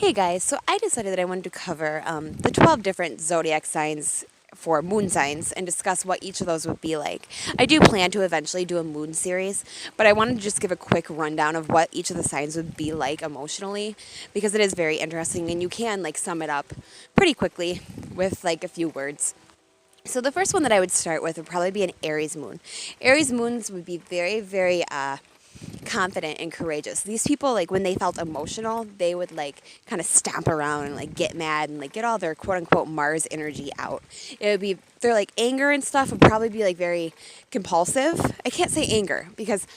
Hey guys, so I decided that I wanted to cover the 12 different zodiac signs for moon signs and discuss what each of those would be like. I do plan to eventually do a moon series, but I wanted to just give a quick rundown of what each of the signs would be like emotionally because it is very interesting and you can like sum it up pretty quickly with like a few words. So the first one that I would start with would probably be an Aries moon. Aries moons would be very confident and courageous. These people, like when they felt emotional, they would like kind of stomp around and like get mad and like get all their quote unquote Mars energy out. It would be their like anger and stuff would probably be like very compulsive. I can't say anger because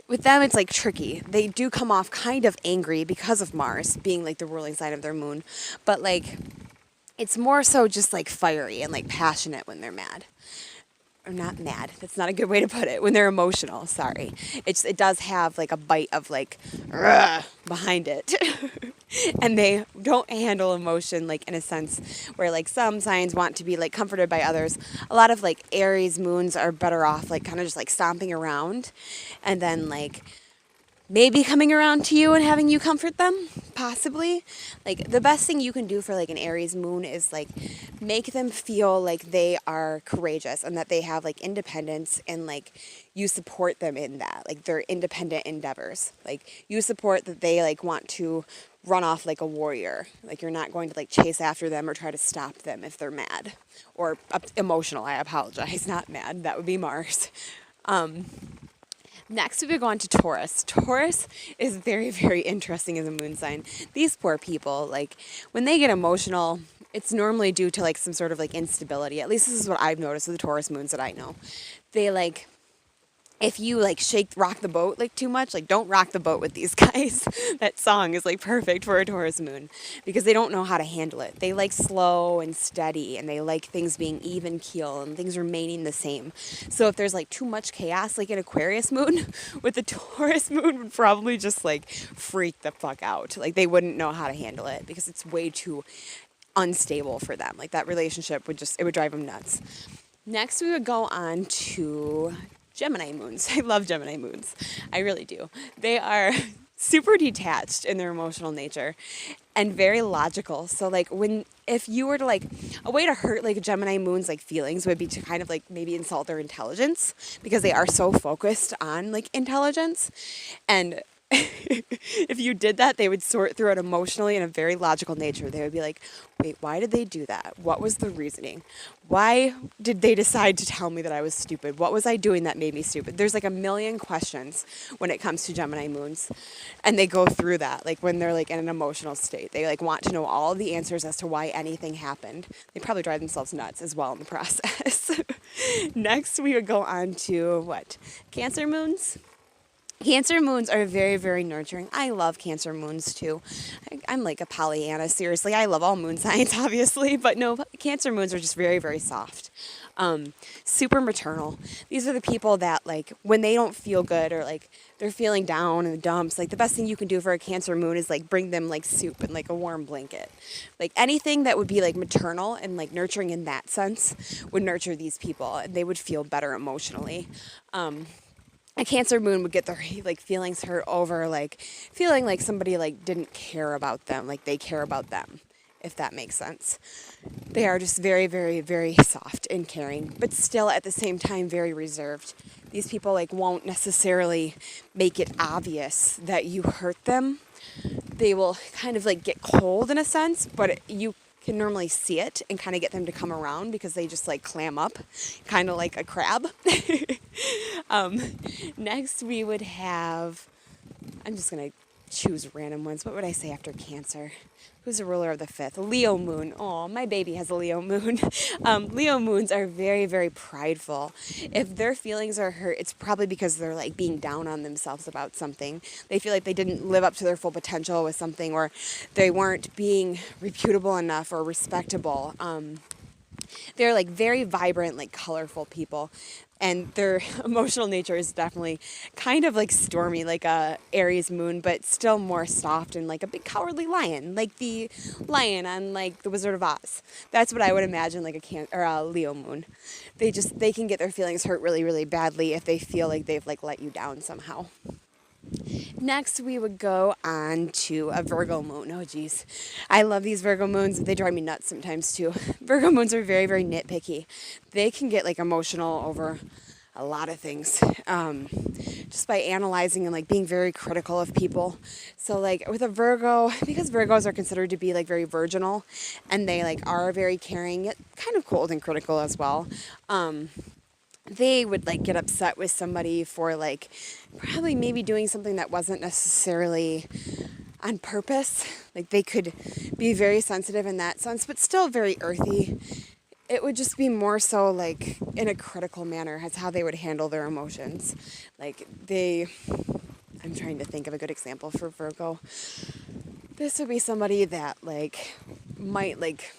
with them it's like tricky. They do come off kind of angry because of Mars being like the ruling sign of their moon, but like it's more so just like fiery and like passionate when they're mad. Or not mad. That's not a good way to put it. When they're emotional, sorry. It does have like a bite of like behind it. And they don't handle emotion like in a sense where like some signs want to be like comforted by others. A lot of like Aries moons are better off like kind of just like stomping around and then like maybe coming around to you and having you comfort them, possibly. Like the best thing you can do for like an Aries moon is like make them feel like they are courageous and that they have like independence and like you support them in that, like their independent endeavors. Like you support that they like want to run off like a warrior. Like you're not going to like chase after them or try to stop them if they're mad or emotional. I apologize, not mad. That would be Mars. Next, we would go on to Taurus. Taurus is very interesting as a moon sign. These poor people, like, when they get emotional, it's normally due to, like, some sort of, like, instability. At least this is what I've noticed with the Taurus moons that I know. They, like, if you like rock the boat like too much, like don't rock the boat with these guys. That song is like perfect for a Taurus moon because they don't know how to handle it. They like slow and steady and they like things being even keel and things remaining the same. So if there's like too much chaos, like an Aquarius moon with the Taurus moon would probably just like freak the fuck out. Like they wouldn't know how to handle it because it's way too unstable for them. Like that relationship it would drive them nuts. Next, we would go on to Gemini moons. I love Gemini moons. I really do. They are super detached in their emotional nature and very logical. So like if you were to like, a way to hurt like Gemini moons like feelings would be to kind of like maybe insult their intelligence because they are so focused on like intelligence. And if you did that, they would sort through it emotionally in a very logical nature. They would be like, wait, why did they do that? What was the reasoning? Why did they decide to tell me that I was stupid? What was I doing that made me stupid? There's like a million questions when it comes to Gemini moons. And they go through that, like when they're like in an emotional state. They like want to know all the answers as to why anything happened. They probably drive themselves nuts as well in the process. Next, we would go on to what? Cancer moons? Cancer moons are very nurturing. I love Cancer moons too. I'm like a Pollyanna, seriously. I love all moon signs, obviously, but no, Cancer moons are just very soft. Super maternal. These are the people that like when they don't feel good or like they're feeling down in the dumps, like the best thing you can do for a Cancer moon is like bring them like soup and like a warm blanket. Like anything that would be like maternal and like nurturing in that sense would nurture these people and they would feel better emotionally. A Cancer moon would get their like feelings hurt over like feeling like somebody like didn't care about them, like they care about them, if that makes sense. They are just very soft and caring, but still at the same time very reserved. These people like won't necessarily make it obvious that you hurt them. They will kind of like get cold in a sense, but you can normally see it and kind of get them to come around because they just like clam up, kind of like a crab. Next we would have, I'm just going to choose random ones. What would I say after Cancer? Who's the ruler of the fifth? Leo moon. Oh, my baby has a Leo moon. Leo moons are very prideful. If their feelings are hurt, it's probably because they're like being down on themselves about something. They feel like they didn't live up to their full potential with something, or they weren't being reputable enough or respectable. They're like very vibrant, like colorful people. And their emotional nature is definitely kind of like stormy, like a Aries moon, but still more soft and like a big cowardly lion, like the lion on like the Wizard of Oz. That's what I would imagine like a Leo moon. They can get their feelings hurt really badly if they feel like they've like let you down somehow. Next, we would go on to a Virgo moon. Oh, geez. I love these Virgo moons. They drive me nuts sometimes, too. Virgo moons are very, very nitpicky. They can get, like, emotional over a lot of things, just by analyzing and, like, being very critical of people. So, like, with a Virgo, because Virgos are considered to be, like, very virginal, and they, like, are very caring, yet kind of cold and critical as well, they would like get upset with somebody for like probably maybe doing something that wasn't necessarily on purpose. Like they could be very sensitive in that sense, but still very earthy. It would just be more so like in a critical manner as how they would handle their emotions. Like I'm trying to think of a good example for Virgo. This would be somebody that like might like,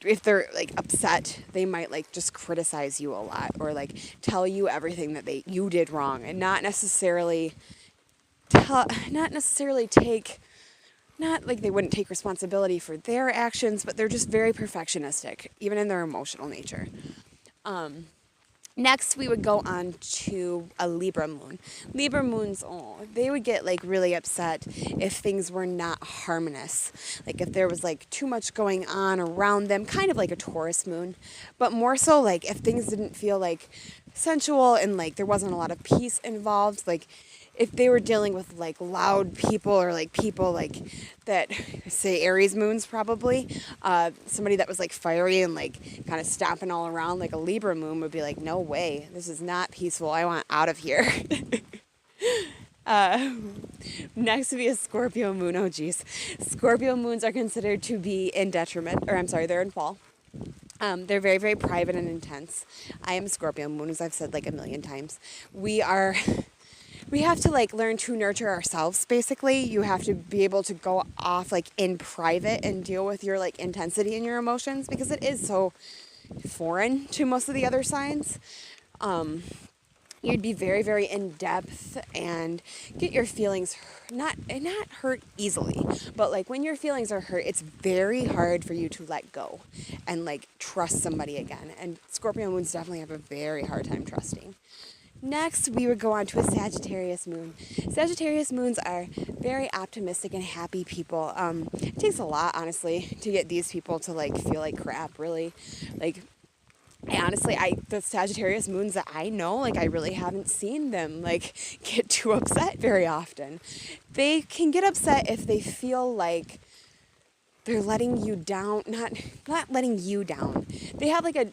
if they're like upset, they might like just criticize you a lot or like tell you everything that you did wrong and not necessarily take, not like they wouldn't take responsibility for their actions, but they're just very perfectionistic, even in their emotional nature. Next, we would go on to a Libra moon. Libra moons, they would get like really upset if things were not harmonious. Like if there was like too much going on around them, kind of like a Taurus moon, but more so like if things didn't feel like sensual and like there wasn't a lot of peace involved, like if they were dealing with like loud people or like people like that, say Aries moons probably, somebody that was like fiery and like kind of stomping all around, like a Libra moon would be like, no way, this is not peaceful, I want out of here. Next would be a Scorpio moon. Oh geez. Scorpio moons are considered to be in detriment, or I'm sorry, they're in fall. They're very, very private and intense. I am a Scorpio moon, as I've said like a million times. We have to like learn to nurture ourselves, basically. You have to be able to go off like in private and deal with your like intensity and your emotions because it is so foreign to most of the other signs. You'd be very, very in depth and get your feelings not hurt easily, but like when your feelings are hurt, it's very hard for you to let go and like trust somebody again. And Scorpio moons definitely have a very hard time trusting. Next, we would go on to a Sagittarius moon. Sagittarius moons are very optimistic and happy people. It takes a lot, honestly, to get these people to like feel like crap, really. Like, the Sagittarius moons that I know, like I really haven't seen them like get too upset very often. They can get upset if they feel like they're letting you down, not letting you down. They have like a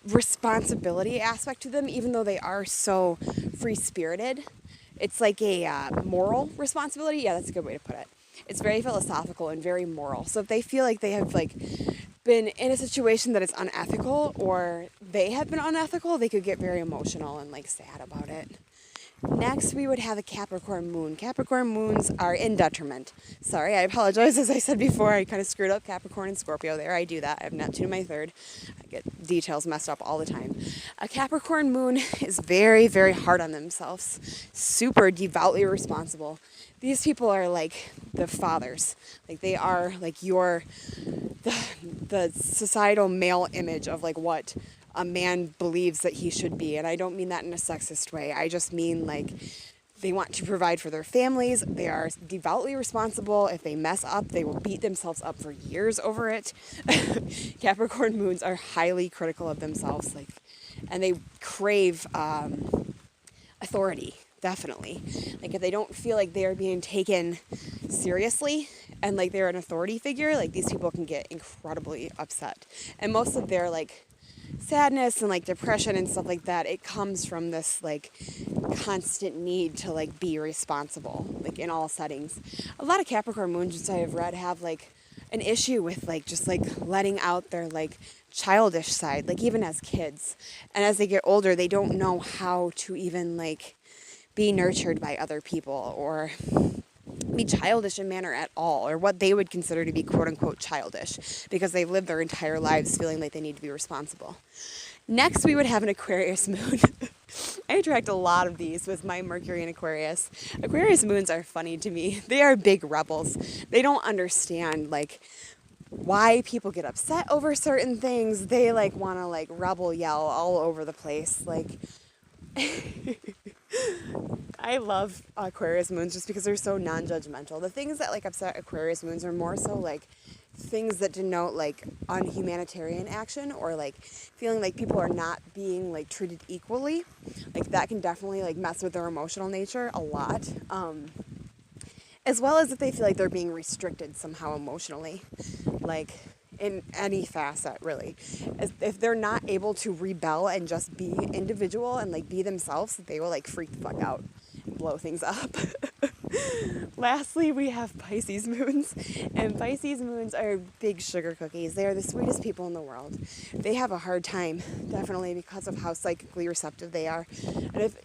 responsibility aspect to them, even though they are so free-spirited. It's like a moral responsibility. Yeah, that's a good way to put it. It's very philosophical and very moral. So if they feel like they have like been in a situation that is unethical or they have been unethical, they could get very emotional and like sad about it. Next, we would have a Capricorn moon. Capricorn moons are in detriment. Sorry, I apologize. As I said before, I kind of screwed up Capricorn and Scorpio there. I do that. I have Neptune in my third. I get details messed up all the time. A Capricorn moon is very, very hard on themselves. Super devoutly responsible. These people are like the fathers. Like they are like the societal male image of like what a man believes that he should be. And I don't mean that in a sexist way. I just mean like they want to provide for their families. They are devoutly responsible. If they mess up, they will beat themselves up for years over it. Capricorn moons are highly critical of themselves, like, and they crave authority, definitely. Like if they don't feel like they are being taken seriously and like they're an authority figure, like these people can get incredibly upset. And most of their like sadness and like depression and stuff like that, it comes from this like constant need to like be responsible, like in all settings. A lot of Capricorn moons I have read have like an issue with like just like letting out their like childish side, like even as kids. And as they get older, they don't know how to even like be nurtured by other people or be childish in manner at all, or what they would consider to be quote unquote childish, because they've lived their entire lives feeling like they need to be responsible. Next, we would have an Aquarius moon. I attract a lot of these with my Mercury in Aquarius. Aquarius moons are funny to me. They are big rebels. They don't understand like why people get upset over certain things. They like want to like rebel yell all over the place. Like I love Aquarius moons just because they're so non-judgmental. The things that like upset Aquarius moons are more so like things that denote like unhumanitarian action, or like feeling like people are not being like treated equally. Like that can definitely like mess with their emotional nature a lot. As well as if they feel like they're being restricted somehow emotionally, like in any facet really. If they're not able to rebel and just be individual and like be themselves, they will like freak the fuck out and blow things up. Lastly, we have Pisces moons, and Pisces moons are big sugar cookies. They are the sweetest people in the world. They have a hard time, definitely, because of how psychically receptive they are.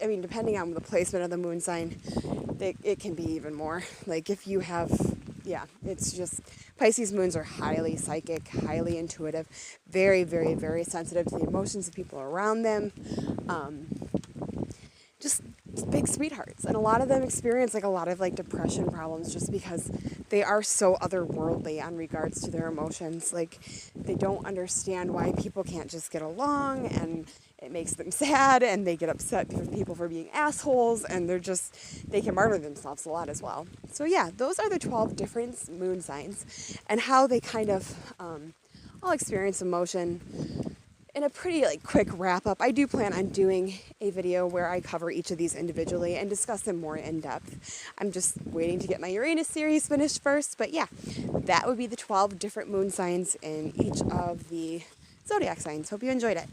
And depending on the placement of the moon sign, it can be even more. Like if you have, it's just, Pisces moons are highly psychic, highly intuitive, very, very, very sensitive to the emotions of people around them. Just big sweethearts, and a lot of them experience like a lot of like depression problems just because they are so otherworldly on regards to their emotions. Like they don't understand why people can't just get along, and it makes them sad, and they get upset with people for being assholes, and they can murder themselves a lot as well. So yeah, those are the 12 different moon signs and how they kind of all experience emotion. In a pretty like quick wrap up, I do plan on doing a video where I cover each of these individually and discuss them more in depth. I'm just waiting to get my Uranus series finished first, but yeah, that would be the 12 different moon signs in each of the zodiac signs. Hope you enjoyed it.